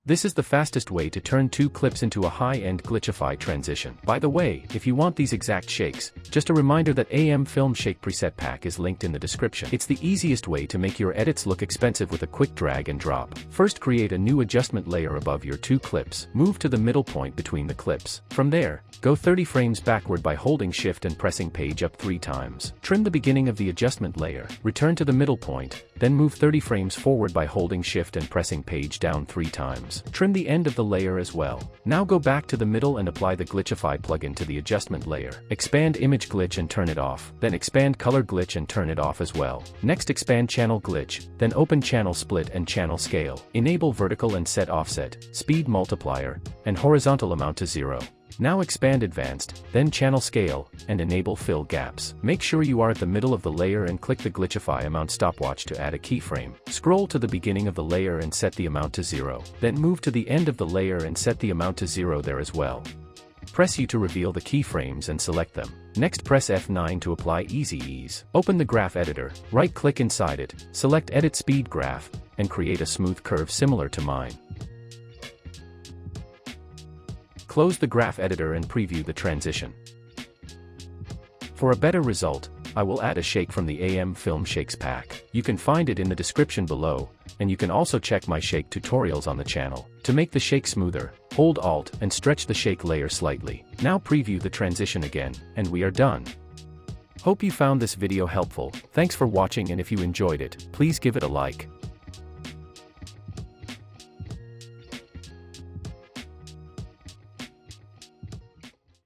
This is the fastest way to turn two clips into a high-end glitchify transition. By the way, if you want these exact shakes, just a reminder that AM Film Shake preset pack is linked in the description. It's the easiest way to make your edits look expensive with a quick drag and drop. First, create a new adjustment layer above your two clips. Move to the middle point between the clips. From there, go 30 frames backward by holding Shift and pressing page up 3 times. Trim the beginning of the adjustment layer, return to the middle point, then move 30 frames forward by holding Shift and pressing page down 3 times. Trim the end of the layer as well. Now go back to the middle and apply the Glitchify plugin to the adjustment layer. Expand Image Glitch and turn it off, then expand Color Glitch and turn it off as well. Next, expand Channel Glitch, then open Channel Split and Channel Scale. Enable Vertical and set Offset, Speed Multiplier, and Horizontal Amount to 0. Now expand Advanced, then Channel Scale, and enable Fill Gaps. Make sure you are at the middle of the layer and click the Glitchify Amount stopwatch to add a keyframe. Scroll to the beginning of the layer and set the amount to 0. Then move to the end of the layer and set the amount to 0 there as well. Press U to reveal the keyframes and select them. Next, press F9 to apply Easy Ease. Open the graph editor, right-click inside it, select Edit Speed Graph, and create a smooth curve similar to mine. Close the graph editor and preview the transition. For a better result, I will add a shake from the AM Film Shakes pack. You can find it in the description below, and you can also check my shake tutorials on the channel. To make the shake smoother, hold Alt and stretch the shake layer slightly. Now preview the transition again, and we are done. Hope you found this video helpful. Thanks for watching, and if you enjoyed it, please give it a like.